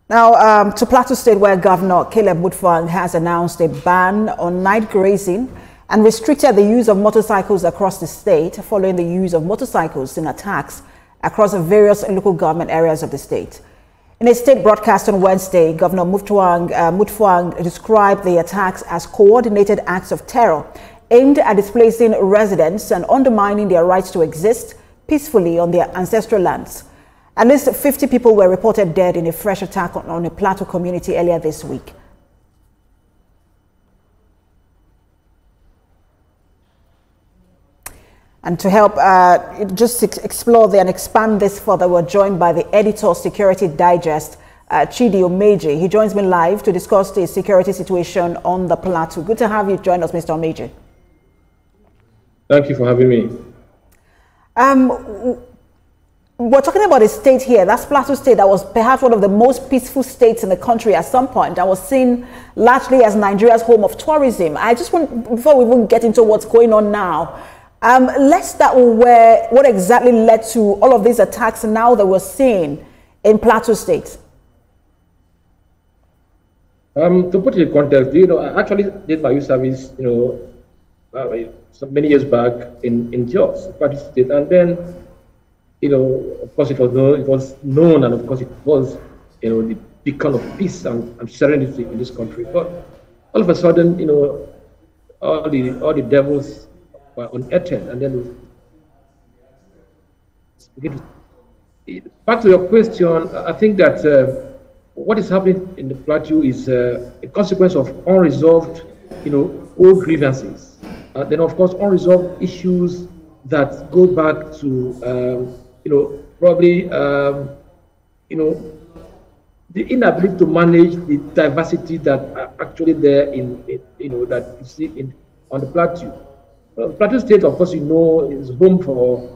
Now, to Plateau State, where Governor Caleb Mutfwang has announced a ban on night grazing and restricted the use of motorcycles across the state following the use of motorcycles in attacks across various local government areas of the state. In a state broadcast on Wednesday, Governor Mutfwang described the attacks as coordinated acts of terror aimed at displacing residents and undermining their rights to exist peacefully on their ancestral lands. At least 50 people were reported dead in a fresh attack on a Plateau community earlier this week. And to help just explore and expand this further, we're joined by the editor of Security Digest, Chidi Omeje. He joins me live to discuss the security situation on the Plateau. Good to have you join us, Mr. Omeje. Thank you for having me. We're talking about a state here, that's Plateau State, that was perhaps one of the most peaceful states in the country at some point. I was seen largely as Nigeria's home of tourism. I just want, before we even get into what's going on now, let's start with what exactly led to all of these attacks now that we're seeing in Plateau State. To put it in context, I actually did my youth service, so many years back in Jos, Plateau State, and then of course, it was known, and of course, it was, the beacon of peace and serenity in this country. But all of a sudden, all the devils were unearthed, and then back to your question, I think that what is happening in the Plateau is a consequence of unresolved, old grievances. Then, of course, unresolved issues that go back to probably, the inability to manage the diversity that are actually there that you see on the Plateau. Plateau State, of course, is home for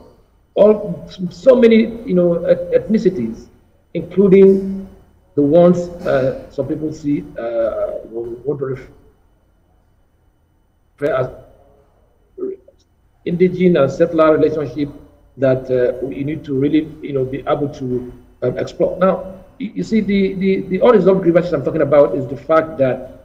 so many, ethnicities, including the ones some people see want to refer as indigenous and settler relationship that you need to really, be able to explore. Now, you see, the unresolved grievances I'm talking about is the fact that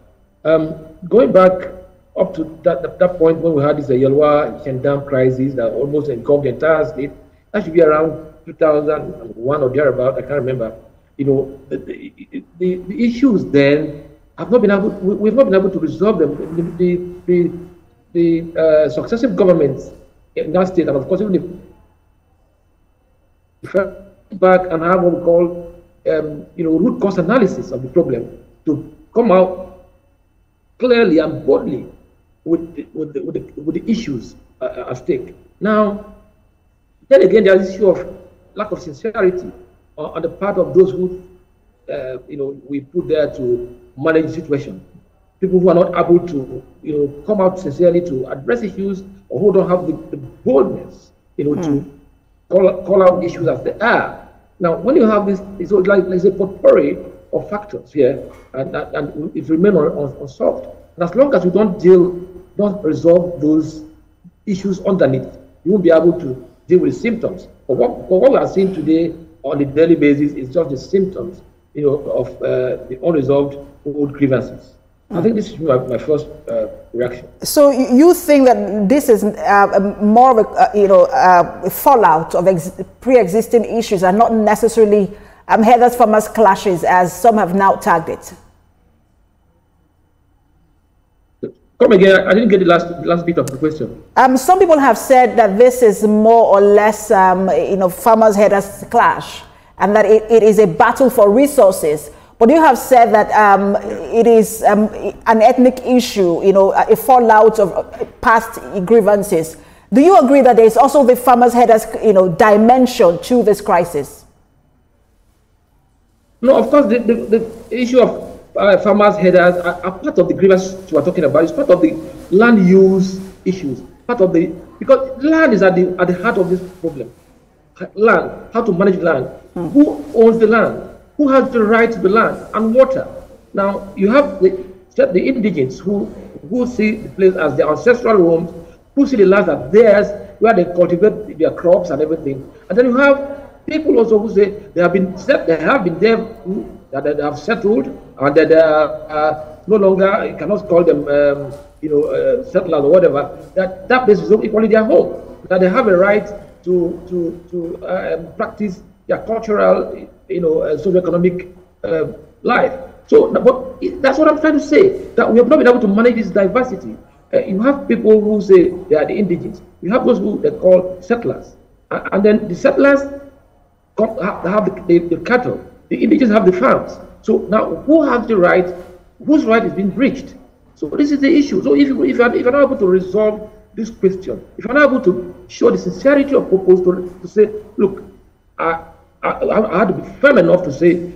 going back up to that point when we had this Yelwa Shendam crisis that almost engulfed the entire state, that should be around 2001 or thereabout, I can't remember. The issues then have not been able, we've not been able to resolve them. The successive governments in that state, and of course, even the back and have what we call, root cause analysis of the problem to come out clearly and boldly with the issues at stake. Now, then again, there's the issue of lack of sincerity on the part of those who, we put there to manage the situation. People who are not able to, come out sincerely to address issues, or who don't have the boldness, to call out issues as they are. Now, when you have this, it's like a potpourri of factors here, and it remains unsolved. And as long as you don't resolve those issues underneath, you won't be able to deal with the symptoms. But what we are seeing today on a daily basis is just the symptoms, of the unresolved old grievances. I think this is my first reaction. So you think that this is more of a fallout of pre-existing issues and not necessarily herders farmers clashes as some have now tagged it? Come again. I didn't get the last bit of the question. Some people have said that this is more or less farmers herders clash, and that it is a battle for resources. But you have said that it is an ethnic issue, a fallout of past grievances. Do you agree that there is also the farmers' herders, dimension to this crisis? No, of course, the issue of farmers' herders are part of the grievances you are talking about. It's part of the land use issues. Because land is at the heart of this problem. Land, how to manage land. Who owns the land? Who has the right to the land and water? Now, you have the indigenous who see the place as their ancestral homes, who see the land as theirs, where they cultivate their crops and everything. And then you have people also who say they have been there, that they have settled, and that they are no longer, you cannot call them, settlers or whatever. That place is equally their home. That they have a right to practice their cultural, socio-economic life. So, but that's what I'm trying to say. That we have not been able to manage this diversity. You have people who say they are the indigenous. You have those who they call settlers, and then the settlers have the cattle. The indigenous have the farms. So now, who has the right? Whose right is being breached? So this is the issue. So if you're not able to resolve this question, if you're not able to show the sincerity of purpose to say, look, I had to be firm enough to say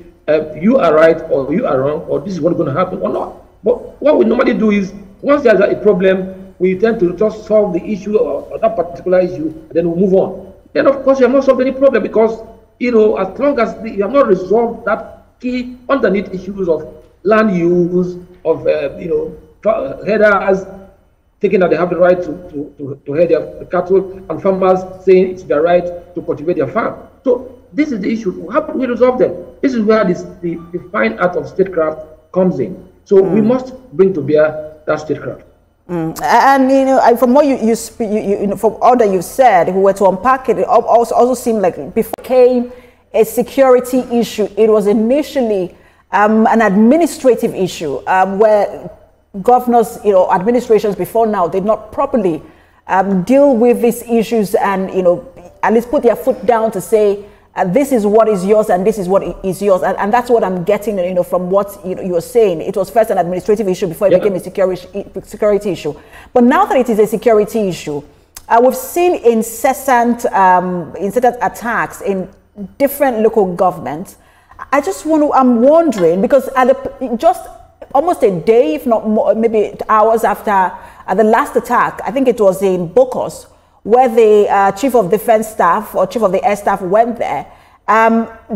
you are right or you are wrong, or this is what's going to happen or not. But what we normally do is, once there's a problem, we tend to just solve the issue or that particular issue, and then we move on. Then of course you have not solved any problem, because as long as you have not resolved that key underneath issues of land use, of headers thinking that they have the right to head their cattle, and farmers saying it's their right to cultivate their farm. So this is the issue. How do we resolve them? This is where the fine art of statecraft comes in. So we must bring to bear that statecraft. And from what from all that you've said, if we were to unpack it, it also seemed like before it became a security issue, it was initially an administrative issue where governors, administrations before now did not properly deal with these issues and at least put their foot down to say this is what is yours and this is what is yours, and that's what I'm getting from what you're saying. It was first an administrative issue before it became a security issue, but now that it is a security issue, we've seen incessant attacks in different local governments. I'm wondering, because just almost a day, if not more, maybe hours after the last attack, I think it was in Bokos, where the chief of defense staff or chief of the air staff went there.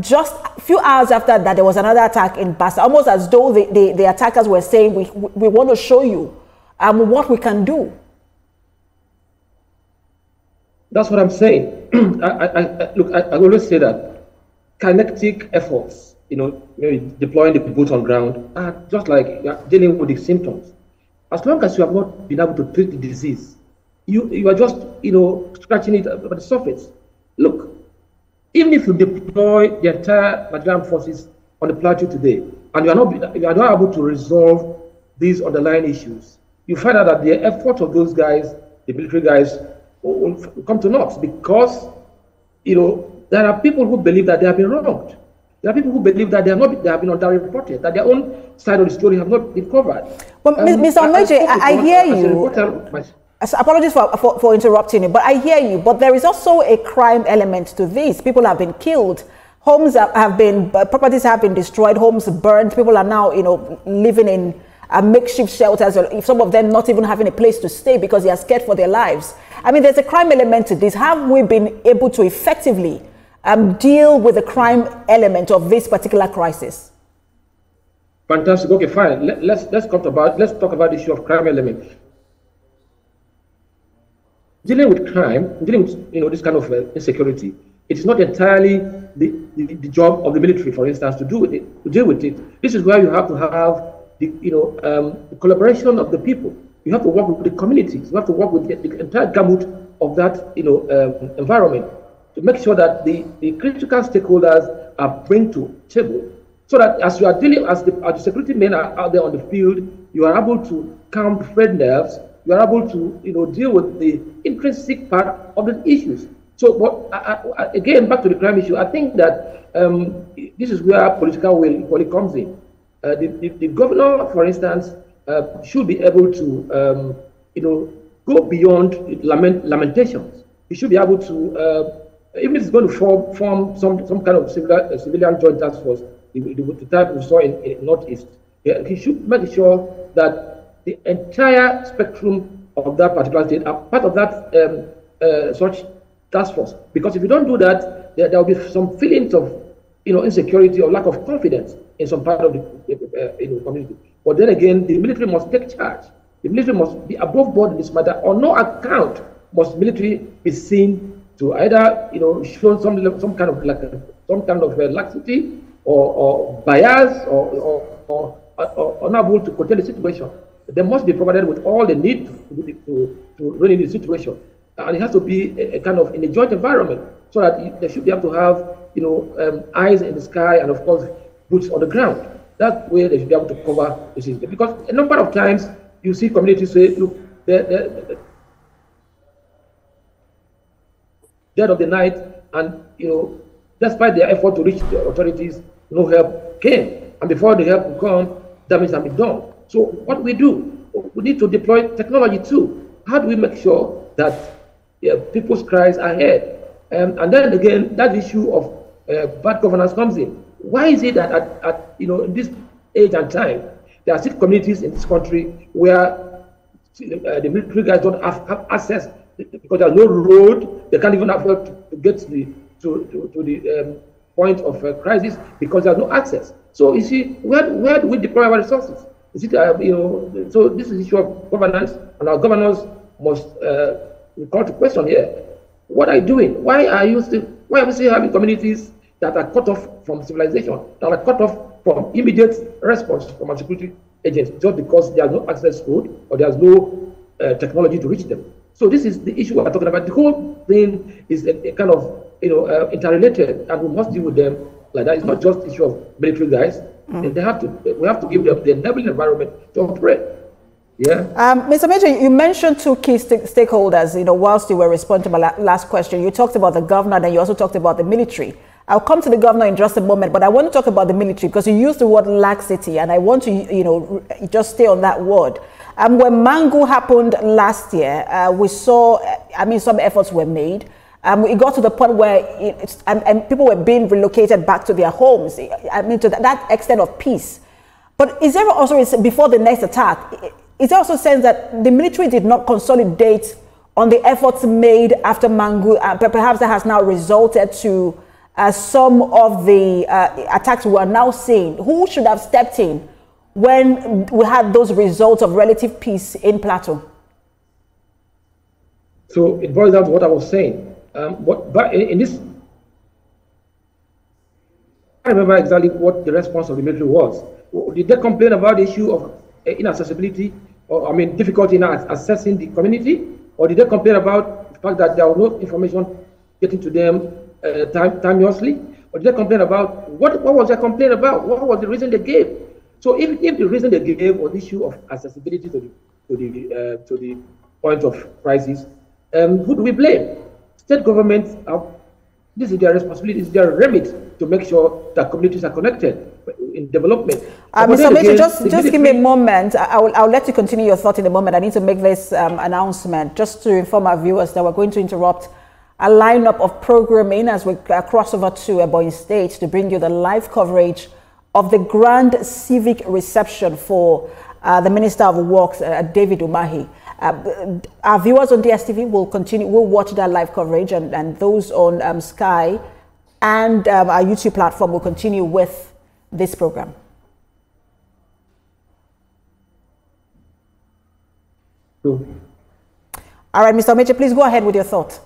Just a few hours after that, there was another attack in Bassa, almost as though the attackers were saying, we want to show you what we can do. That's what I'm saying. Look, I always say that kinetic efforts, deploying the boots on ground, are just like dealing with the symptoms. As long as you have not been able to treat the disease, you are just, scratching it at the surface. Look, even if you deploy the entire Nigerian forces on the plateau today, and you are not able to resolve these underlying issues, you find out that the effort of those guys, the military guys, will come to naught, because, there are people who believe that they have been wronged. There are people who believe that they have been underreported, that their own side of the story has not been covered. But Mr. Omeje, I hear you. Apologies for interrupting you, but I hear you. But there is also a crime element to this. People have been killed. Homes properties have been destroyed. Homes burned. People are now, living in makeshift shelters, or some of them not even having a place to stay because they are scared for their lives. I mean, there's a crime element to this. Have we been able to effectively deal with the crime element of this particular crisis? Fantastic. Okay, fine. Let's talk about the issue of crime element. Dealing with crime, dealing with this kind of insecurity, it is not entirely the job of the military, for instance, to deal with it. This is where you have to have the collaboration of the people. You have to work with the communities. You have to work with the entire gamut of that environment to make sure that the critical stakeholders are brought to table, so that as you are dealing, as the security men are out there on the field, you are able to calm the frayed nerves. You are able to deal with the intrinsic part of the issues. So, but again, back to the crime issue, I think that this is where political will comes in. The governor, for instance, should be able to go beyond lamentations. He should be able to, even if it's going to form some kind of civilian joint task force, the type we saw in Northeast, he should make sure that the entire spectrum of that particular state are part of that such task force. Because if you don't do that, there will be some feelings of insecurity or lack of confidence in some part of the community. But then again, the military must take charge. The military must be above board in this matter. On no account must military be seen to either show some kind of laxity or bias or unable to contain the situation. They must be provided with all they need to run in the situation, and it has to be a kind of in a joint environment, so that they should be able to have eyes in the sky and of course boots on the ground. That way they should be able to cover the system. Because a number of times you see communities say, look, the dead of the night, and despite their effort to reach the authorities, no help came, and before the help could come, damage has been done. So what we do, we need to deploy technology too. How do we make sure that people's cries are heard? And then again, that issue of bad governance comes in. Why is it that in this age and time, there are still communities in this country where the military guys don't have access because there's no road, they can't even afford to get to the point of crisis because there's no access. So you see, where do we deploy our resources? Is it so this is the issue of governance, and our governors must be called to question here. What are you doing? Why are we still having communities that are cut off from civilization, that are cut off from immediate response from our security agents, just because there's no access code or there's no technology to reach them? So this is the issue we're talking about. The whole thing is a kind of interrelated, and we must deal with them like that. It's not just issue of military guys. We have to give them the enabling environment to operate. Yeah. Mr. Omeje, you mentioned two key stakeholders, whilst you were responding to my last question. You talked about the governor, and you also talked about the military. I'll come to the governor in just a moment, but I want to talk about the military because you used the word laxity, and I want to, just stay on that word. When Mango happened last year, we saw, some efforts were made. It got to the point where and people were being relocated back to their homes. To that extent of peace. But is there also, before the next attack, is there also a sense that the military did not consolidate on the efforts made after Mango, but perhaps that has now resulted to some of the attacks we are now seeing? Who should have stepped in when we had those results of relative peace in Plateau? So it boils down to what I was saying. But in this, I remember exactly what the response of the military was. Did they complain about the issue of inaccessibility, or difficulty in accessing the community, or did they complain about the fact that there was no information getting to them timeously, or did they complain about what was their complaint about? What was the reason they gave? So if the reason they gave was the issue of accessibility to the point of crisis, who do we blame? State governments this is their responsibility, it's their remit to make sure that communities are connected in development. Mr. Omeje, just give me a moment. I'll let you continue your thought in a moment. I need to make this announcement just to inform our viewers that we're going to interrupt a lineup of programming as we cross over to Ebonyi State to bring you the live coverage of the grand civic reception for the Minister of Works, David Omeje. Our viewers on DSTV will watch that live coverage, and those on Sky and our YouTube platform will continue with this program. Cool. All right, Mr. Omeje, please go ahead with your thought.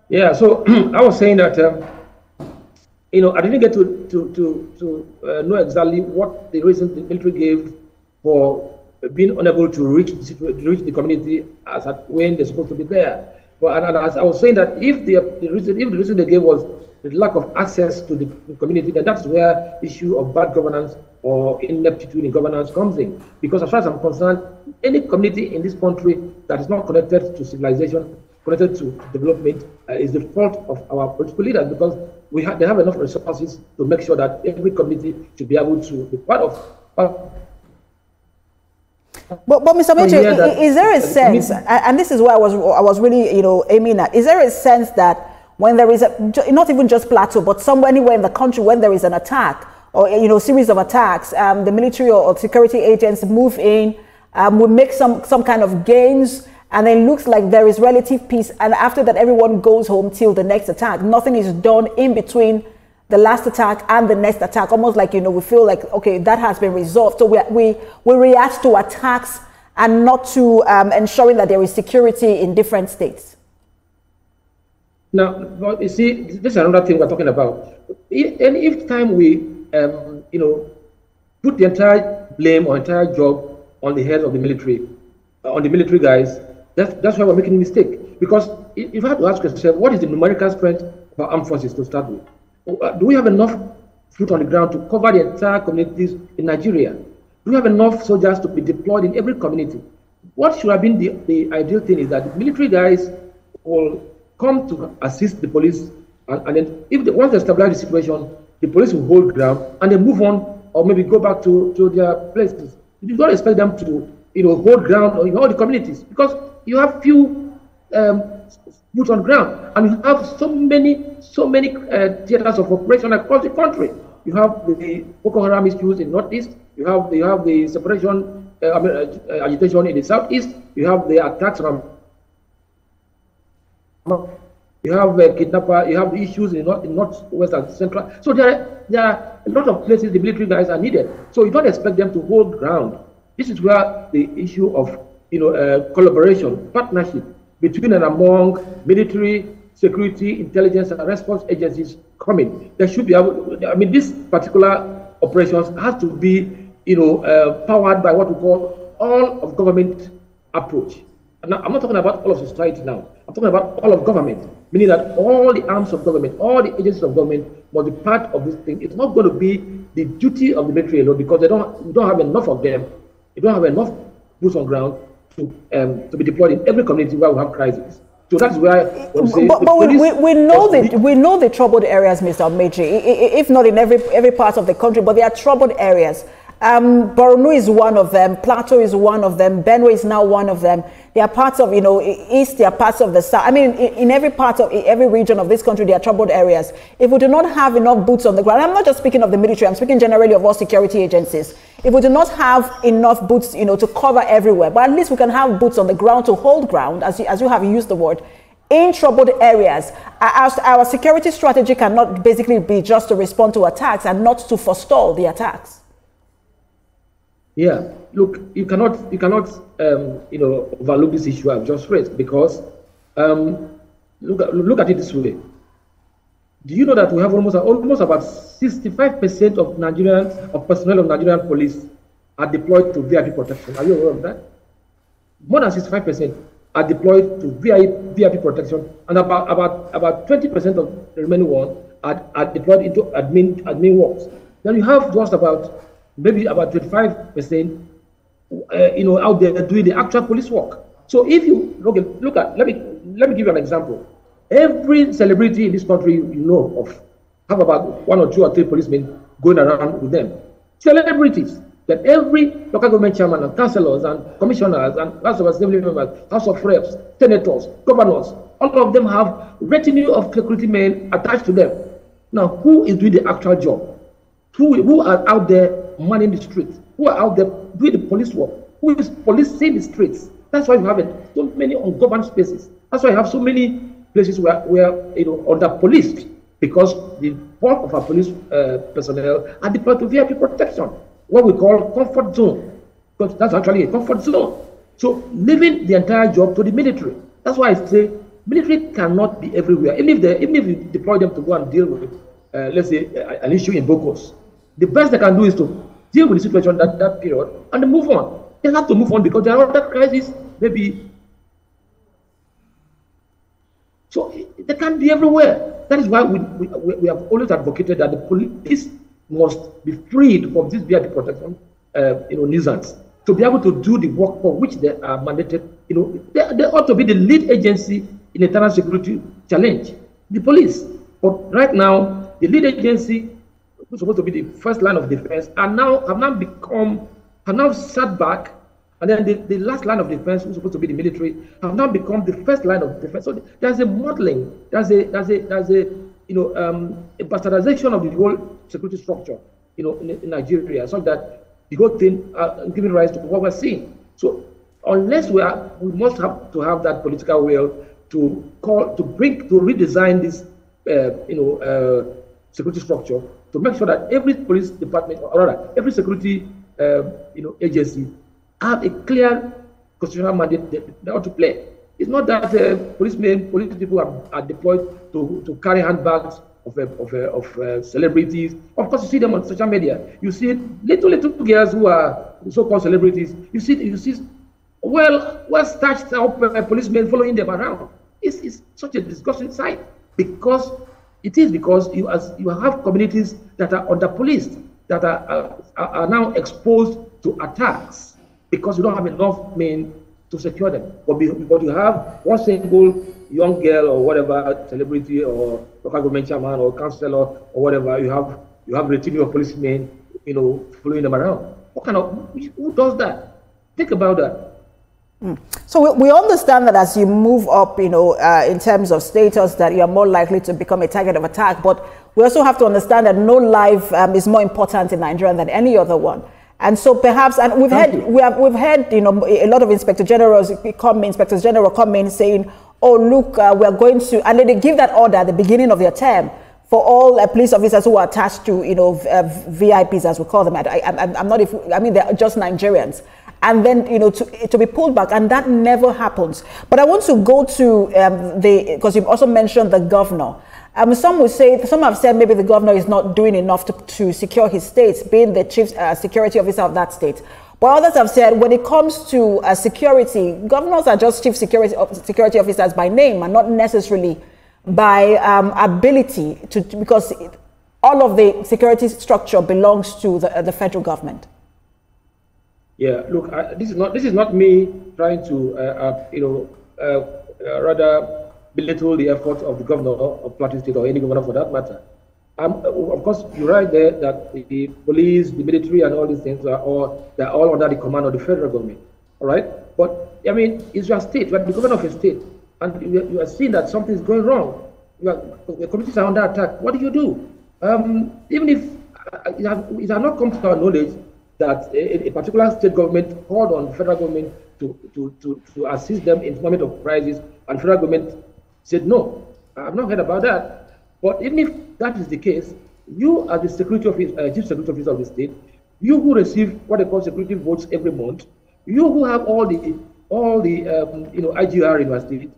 Yeah, so I was saying that I didn't get to know exactly what the reason the military gave for being unable to reach the community as at when they're supposed to be there. But and as I was saying that if the reason they gave was the lack of access to the community, then that's where the issue of bad governance or ineptitude in governance comes in. Because as far as I'm concerned, any community in this country that is not connected to civilization, connected to development, is the fault of our political leaders, because they have enough resources to make sure that every community should be able to be part of. But Mr. Omeje, is there a sense, and this is where I was really aiming at, is there a sense that when there is not even just Plateau, but somewhere anywhere in the country when there is an attack or series of attacks, the military or security agents move in, will make some kind of gains, and then looks like there is relative peace, and after that everyone goes home till the next attack. Nothing is done in between the last attack and the next attack, almost like we feel like, okay, that has been resolved, so we react to attacks and not to ensuring that there is security in different states. Now, but you see, this is another thing we're talking about. And if time we, put the entire blame or entire job on the heads of the military, on the military guys, that's why we're making a mistake. Because if you have to ask yourself, what is the numerical strength of our armed forces to start with? Do we have enough foot on the ground to cover the entire communities in Nigeria? Do we have enough soldiers to be deployed in every community? What should have been the ideal thing is that the military guys will come to assist the police, and then once they stabilize the situation, the police will hold ground and they move on, or maybe go back to their places. You don't expect them to hold ground in all the communities, because you have few boots on ground, and you have so many theaters of operation across the country. You have the Boko Haram issues in Northeast. You have the separation agitation in the Southeast. You have the attacks on. You have kidnapper. You have the issues in Northwest and Central. So there are a lot of places the military guys are needed. So you don't expect them to hold ground. This is where the issue of collaboration, partnership between and among military, security, intelligence, and response agencies come in. There should be, this particular operations has to be, powered by what we call all of government approach. And I'm not talking about all of society now. I'm talking about all of government, meaning that all the arms of government, all the agencies of government must be part of this thing. It's not going to be the duty of the military alone, because we don't have enough of them. You don't have enough boots on ground to be deployed in every community where we have crises. So that's why we know the troubled areas, Mr. Omeje, if not in every part of the country, but there are troubled areas. Borno is one of them, Plateau is one of them, Benue is now one of them. There are parts of, east, there are parts of the south. I mean, in every part of every region of this country, there are troubled areas. If we do not have enough boots on the ground, I'm not just speaking of the military, I'm speaking generally of all security agencies. If we do not have enough boots, to cover everywhere, but at least we can have boots on the ground to hold ground, as you have used the word, in troubled areas. Our security strategy cannot basically be just to respond to attacks and not to forestall the attacks. Yeah, look, you cannot overlook this issue I've just raised, because look at it this way. Do you know that we have almost about 65% of personnel of Nigerian police are deployed to VIP protection? Are you aware of that? More than 65% are deployed to VIP protection, and about 20% of the remaining one are deployed into admin works. Then you have just maybe about 25%, out there doing the actual police work. So if you look at, let me give you an example. Every celebrity in this country have about 1 or 2 or 3 policemen going around with them. Celebrities. That every local government chairman and councillors and commissioners and House of Assembly members, House of Reps, senators, governors, all of them have retinue of security men attached to them. Now, who is doing the actual job? Who are out there manning the streets? Who are out there doing the police work? Who is policing the streets? That's why you have so many ungoverned spaces. That's why you have so many places where under policed, because the bulk of our police personnel are deployed to VIP protection, what we call comfort zone, because that's actually a comfort zone. So leaving the entire job to the military. That's why I say military cannot be everywhere. Even if you deploy them to go and deal with, let's say, an issue in Bokos, the best they can do is to deal with the situation that period and then move on. They have to move on because there are other crises, maybe. So they can't be everywhere. That is why we have always advocated that the police must be freed from this VIP protection, nuisance, to be able to do the work for which they are mandated. They ought to be the lead agency in internal security challenge, the police. But right now, the lead agency, who's supposed to be the first line of defense, have now sat back, and then the last line of defense, who's supposed to be the military, have now become the first line of defense. So there's a modeling, there's a bastardization of the whole security structure, in Nigeria, so that the whole thing giving rise to what we're seeing. So unless we must have to have that political will to redesign this, security structure, to make sure that every police department, or rather every security agency, have a clear constitutional mandate they ought to play. It's not that police people are deployed to carry handbags of celebrities. Of course, you see them on social media. You see little girls who are so-called celebrities. You see well-starched policemen following them around. It's such a disgusting sight because you have communities that are under-policed, that are now exposed to attacks because you don't have enough men to secure them. But you have one single young girl or whatever, celebrity or local government chairman or councillor or whatever, you have retinue of policemen, following them around. Who does that? Think about that. So we understand that as you move up, in terms of status, that you're more likely to become a target of attack. But we also have to understand that no life is more important in Nigeria than any other one. And so perhaps, and we've heard, a lot of inspectors general come in saying, oh, look, we're going to, and then they give that order at the beginning of their term for all police officers who are attached to, VIPs, as we call them. They're just Nigerians. And then, to be pulled back, and that never happens. But I want to go to because you've also mentioned the governor. Some have said maybe the governor is not doing enough to secure his state, being the chief security officer of that state. But others have said when it comes to security, governors are just chief security officers by name and not necessarily by ability because all of the security structure belongs to the federal government. Yeah, look, this is not me trying to rather belittle the efforts of the governor of Plateau State or any governor for that matter. Of course, you're right there that the police, the military, and all these things they're all under the command of the federal government. All right, but I mean, it's your state, you are the governor of a state, and you are seeing that something is going wrong. The communities are under attack. What do? Even if it has not come to our knowledge that a particular state government called on the federal government to assist them in the moment of crisis, and the federal government said no. I have not heard about that. But even if that is the case, you as the chief security officer of the state, you who receive what they call security votes every month, you who have all the IGR in your state,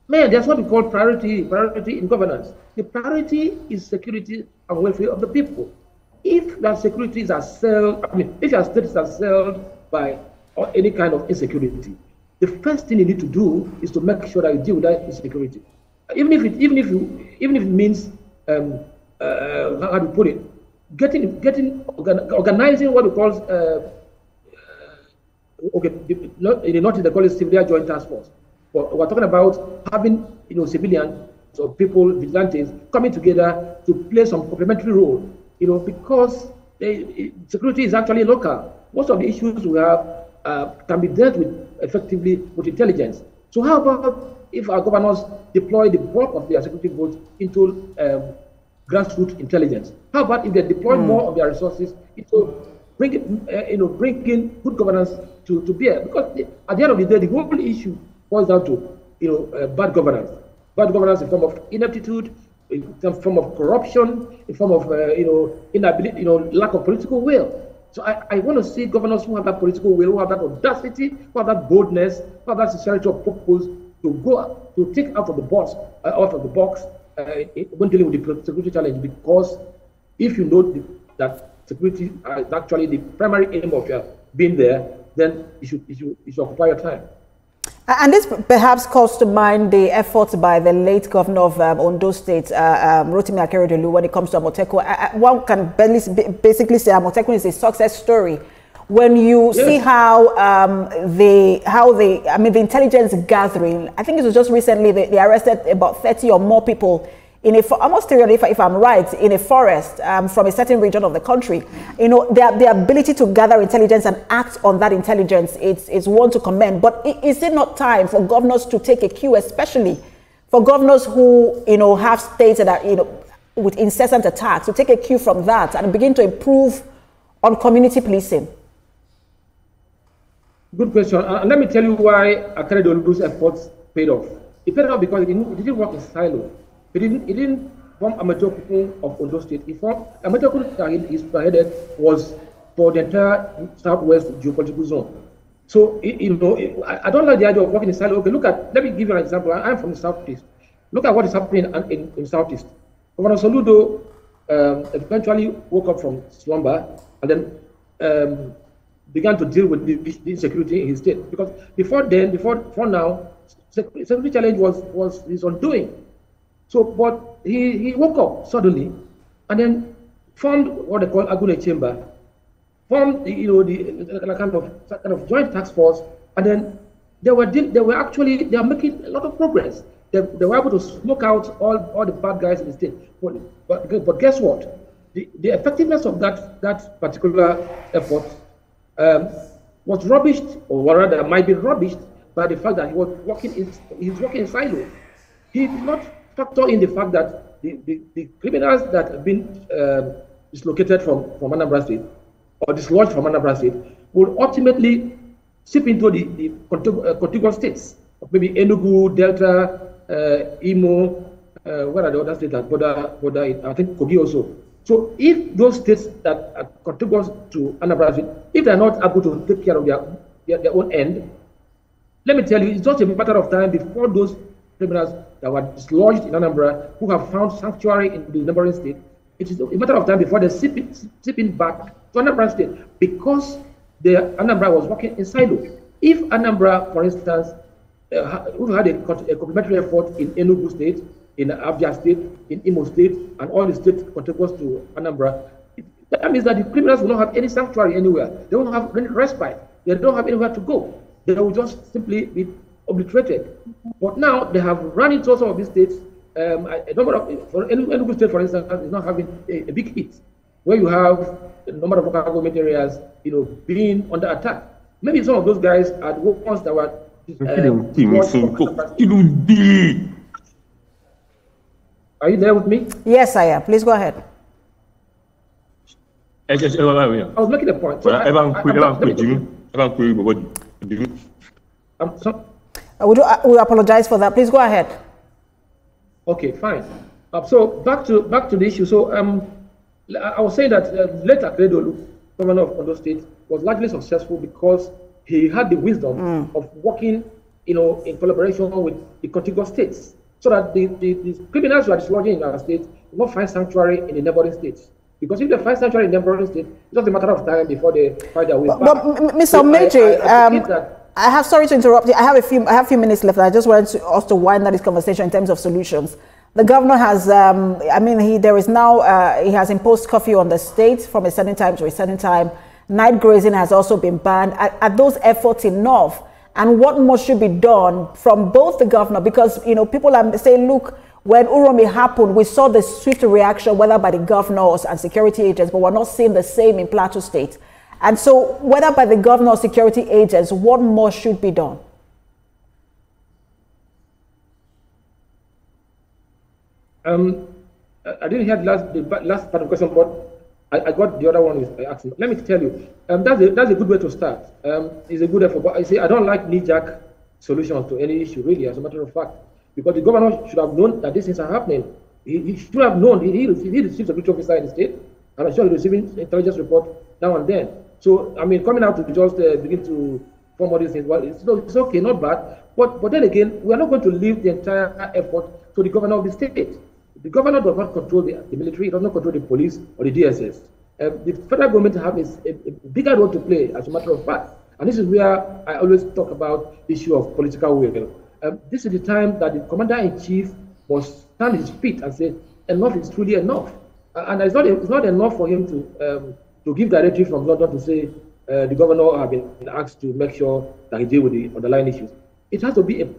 man, that's what we call priority in governance. The priority is security and welfare of the people. If your securities are if your states are assailed by any kind of insecurity, the first thing you need to do is to make sure that you deal with that insecurity, even if it means how to put it, organizing what we call in the North they call it civilian joint task force. But we're talking about having civilians or people, vigilantes, coming together to play some complementary role. Because security is actually local. Most of the issues we have can be dealt with effectively with intelligence. So how about if our governors deploy the bulk of their security votes into grassroots intelligence? How about if they deploy more of their resources into bringing good governance to bear? Because at the end of the day, the whole issue boils down to bad governance. Bad governance in form of ineptitude, in some form of corruption, in form of inability, lack of political will. So I want to see governors who have that political will, who have that audacity, who have that boldness, who have that sincerity of purpose to think out of the box when dealing with the security challenge. Because if you know that security is actually the primary aim of your being there, then you should occupy your time. And this perhaps calls to mind the efforts by the late governor of Ondo State, Rotimi Akeredolu, when it comes to Amotekun. One can basically say Amotekun is a success story. When you see how the intelligence gathering, I think it was just recently they arrested about 30 or more people in almost 300, if I'm right, in a forest from a certain region of the country. The ability to gather intelligence and act on that intelligence is one to commend. But is it not time for governors to take a cue, especially for governors who have states that are with incessant attacks, to take a cue from that and begin to improve on community policing? Good question. And let me tell you why Akeredolu's efforts paid off. It paid off because it didn't work in silo. It didn't form Amotekun of Ondo State. It formed Amotekun that is headed was for the entire southwest geopolitical zone. So, I don't like the idea of working in silo. Okay, let me give you an example. I'm from the Southeast. Look at what is happening in Southeast. Governor Soludo eventually woke up from slumber and then began to deal with the insecurity in his state. Because before now, security challenge was his undoing. So, but he woke up suddenly and then formed what they call Agune Chamber, formed the kind of joint task force, and then they are making a lot of progress. They were able to smoke out all the bad guys in the state. But guess what? The effectiveness of that particular effort was rubbished, or rather might be rubbished, by the fact that he was working in silo. He did not factor in the fact that the criminals that have been dislocated from Anambra State or dislodged from Anambra State will ultimately seep into the contiguous states, maybe Enugu, Delta, Imo, where are the other states? Border, I think Kogi also. So if those states that are contiguous to Anambra State, if they are not able to take care of their own end, let me tell you, it's just a matter of time before those criminals that were dislodged in Anambra, who have found sanctuary in the neighboring state, it is a matter of time before they seep in back to Anambra State, because the Anambra was working in silo. If Anambra, for instance, who had a complementary effort in Enugu State, in Abia State, in Imo State, and all the states contiguous to Anambra, that means that the criminals will not have any sanctuary anywhere. They won't have any respite. They don't have anywhere to go. They will just simply be obliterated. But now they have run into some of these states. A number of, for Enugu State, for instance, is not having a big hit, where you have a number of local government areas, being under attack. Maybe some of those guys are the ones that were. Are you there with me? Yes, I am. Please go ahead. I was making a point. We apologize for that. Please go ahead. Okay, fine. So back to the issue. So I was saying that later Akredolu, governor of Ondo State, was largely successful because he had the wisdom of working, in collaboration with the contiguous states, so that the criminals who are dislodging in our state will not find sanctuary in the neighboring states. Because if they find sanctuary in the neighboring state, it's just a matter of time before they find their way back. But Mr. Omeje, I have, sorry to interrupt you. I have a few minutes left. I just wanted us to wind down this conversation in terms of solutions. The governor has, he has imposed curfew on the state from a certain time to a certain time. Night grazing has also been banned. Are those efforts enough? And what more should be done from both the governor? Because, people are saying, look, when Uromi happened, we saw the swift reaction, whether by the governors and security agents, but we're not seeing the same in Plateau State. And so, whether by the governor or security agents, what more should be done? I didn't hear the last part of the question, but I got the other one with asking. Let me tell you, that's a good way to start. It's a good effort, but I don't like knee-jerk solutions to any issue, really, as a matter of fact, because the governor should have known that these things are happening. He should have known. He receives a security officer in the state, and I'm sure he's receiving intelligence report now and then. So, coming out to just begin to form all these things, well, it's okay, not bad. But then again, we are not going to leave the entire effort to the governor of the state. The governor does not control the military, it does not control the police or the DSS. The federal government has a bigger role to play, as a matter of fact. And this is where I always talk about the issue of political will. This is the time that the commander-in-chief must stand his feet and say, enough is truly enough. And it's not enough for him to give directive from London to say the governor has been asked to make sure that he deal with the underlying issues. It has to be in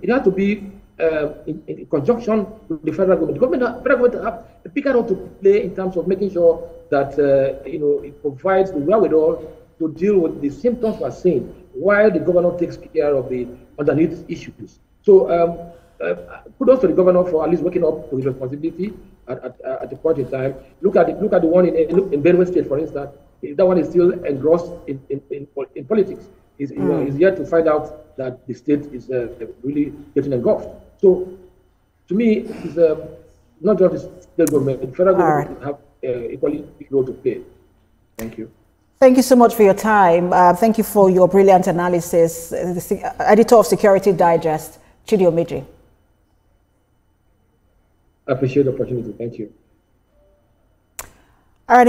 conjunction with the federal government. The federal government have a bigger role to play in terms of making sure that it provides the wherewithal to deal with the symptoms we are seeing, while the governor takes care of the underneath issues. So kudos to the governor for at least waking up to his responsibility at the point in time. Look at the one in Benue State, for instance. That one is still engrossed in politics. He's yet to find out that the state is really getting engulfed. So, to me, it's not just the state government, the federal government have equally big role to play. Thank you. Thank you so much for your time. Thank you for your brilliant analysis. The editor of Security Digest, Omeje. I appreciate the opportunity. Thank you. All right.